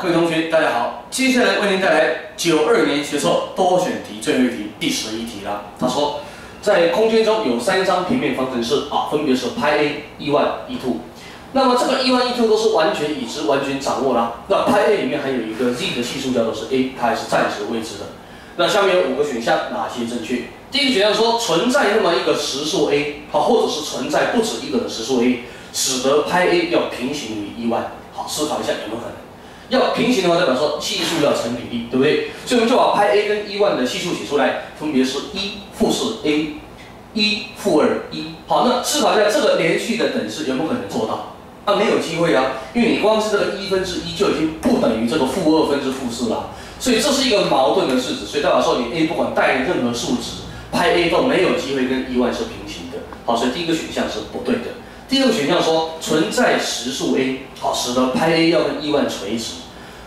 各位同学，大家好。接下来为您带来92年学测多选题最后一题第11题啦。他说，在空间中有3张平面方程式分别是派 A、E1、E2。那么这个 E1、E2 都是完全已知、完全掌握啦。那派 A 里面还有一个 Z 的系数叫做是 A， 它还是暂时未知的。那下面有5个选项，哪些正确？第一个选项说存在那么一个实数 A， 或者是存在不止一个的实数 A， 使得派 A 要平行于 E1。好，思考一下有没有可能？要平行的话，代表说系数要成比例，对不对？所以我们就把派 A 跟 E1 的系数写出来，分别是1-4A、1-2E。好，那思考一下这个连续的等式有没有可能做到？没有机会啊，因为你光是这个1/1就已经不等于这个-2/-4了，所以这是一个矛盾的式子，所以代表说你 A 不管带任何数值，派 A 都没有机会跟 E1 是平行的。好，所以第一个选项是不对的。第二个选项说存在实数 A， 好，使得派 A 要跟 E1 垂直。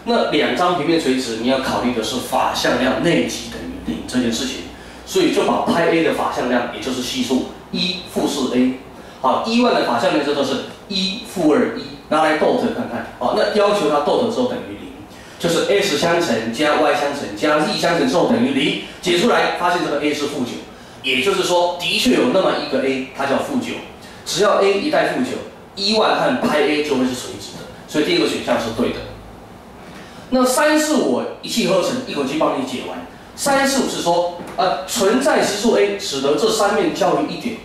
那2张平面垂直，你要考虑的是法向量内积等于0这件事情，所以就把派 A 的法向量，也就是系数1-4A， 好 ，E1 的法向量这都是1-2E， 拿来 dot 看看，好，那要求它 dot 之后等于0，就是 x 相乘加 y 相乘加 z 相乘之后等于0，解出来发现这个 A 是-9，也就是说的确有那么一个 A， 它叫-9。只要 A 一带-9 ，E1 和派 A 就会是垂直的，所以第一个选项是对的。那3、4、5一气呵成，一口气帮你解完。3、4、5是说，存在实数 A， 使得这3面交于1点。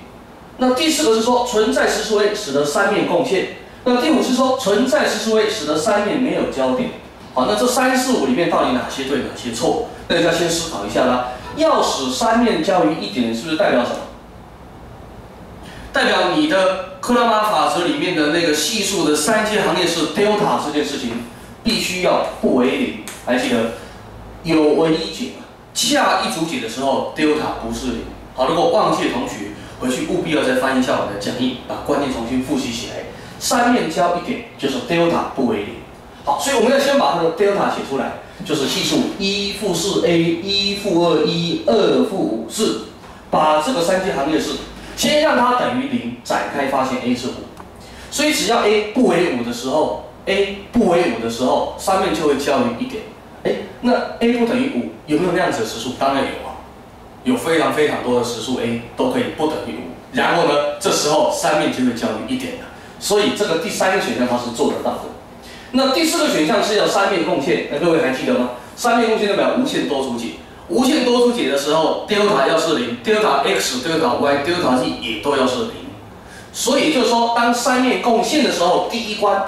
那第4个是说，存在实数 A， 使得3面共线。那第5是说，存在实数 A， 使得3面没有交点。好，那这3、4、5里面到底哪些对，哪些错？大家先思考一下啦。要使3面交于1点，是不是代表什么？代表你的克拉玛法则里面的那个系数的3阶行列式 delta 这件事情必须要不为0。还记得有为一解嘛？下一组解的时候 delta 不是0。好，如果忘记的同学回去务必要再翻一下我的讲义，把观念重新复习起来。3面交1点就是 delta 不为0。好，所以我们要先把它的 delta 写出来，就是系数1-4A、1-2E、2-5-4，把这个3阶行列式先让它等于0，展开发现 A 是5，所以只要 A 不为5的时候 ，A 不为5的时候，3面就会交于1点。那 A 不等于5，有没有那样子的实数？当然有啊，有非常非常多的实数 A 都可以不等于5。然后呢，这时候3面就会交于1点了。所以这个第3个选项它是做得到的。那第4个选项是要3面共线，那各位还记得吗？3面共线代表无限多组解。无限多组解的时候 ，delta 要是0 ，delta x、delta y、delta z 也都要是0。所以就是说，当3面共线的时候，第一关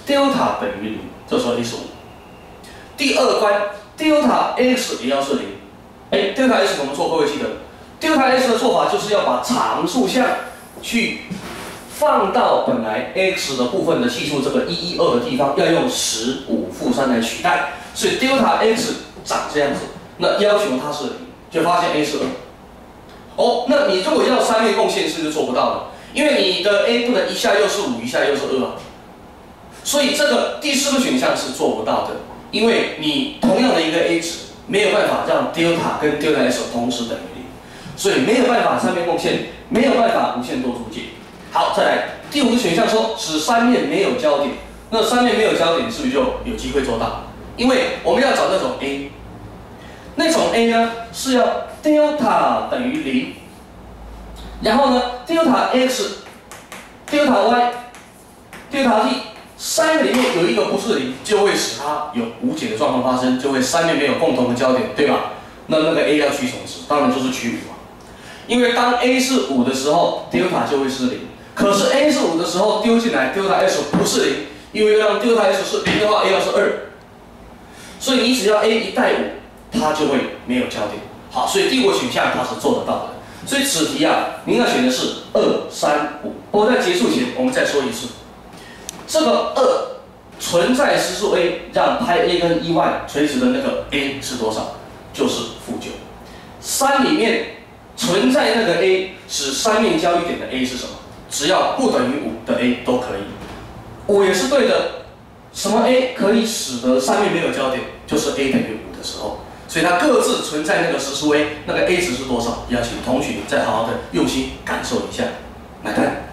delta 等于0，这时候 A 是5。第二关 delta x 也要是0。delta x 怎么做？各位记得 ，delta x 的做法就是要把常数项去放到本来 x 的部分的系数这个1、2的地方，要用10-5-3来取代，所以 delta x 长这样子。那要求它是0，就发现 A 是2。那你如果要3面共线，是不是做不到的？因为你的 A 不能一下又是5，一下又是2啊。所以这个第4个选项是做不到的，因为你同样的一个 A 值没有办法让 delta 跟 delta x 同时等于0，所以没有办法3面共线，没有办法无限多组解。好，再来第5个选项说使3面没有交点，那3面没有交点是不是就有机会做到？因为我们要找那种 A。那种 A 呢是要 delta 等于0，然后呢 delta x、delta y、delta z 3个里面有一个不是0，就会使它有无解的状况发生，就会3面没有共同的交点，对吧？那个 A 要取什么值？当然就是取5嘛。因为当 A 是5的时候 ，delta 就会是0。可是 A 是5的时候丢进来 delta x 不是0，因为要让 delta x 是0的话 ，A 要是2。所以你只要 A 一带5。它就会没有交点。好，所以第5个选项它是做得到的。所以此题您要选的是2、3、5。不过在结束前，我们再说一次，这个2存在实数 A， 让派 A 跟 E1 垂直的那个 A 是多少？就是-9。3里面存在那个 A 使3面交1点的 A 是什么？只要不等于5的 A 都可以。5也是对的。什么 A 可以使得3面没有交点？就是 A 等于5的时候。所以它各自存在那个实数 A， 那个 A 值是多少？要请同学再好好的用心感受一下。买单。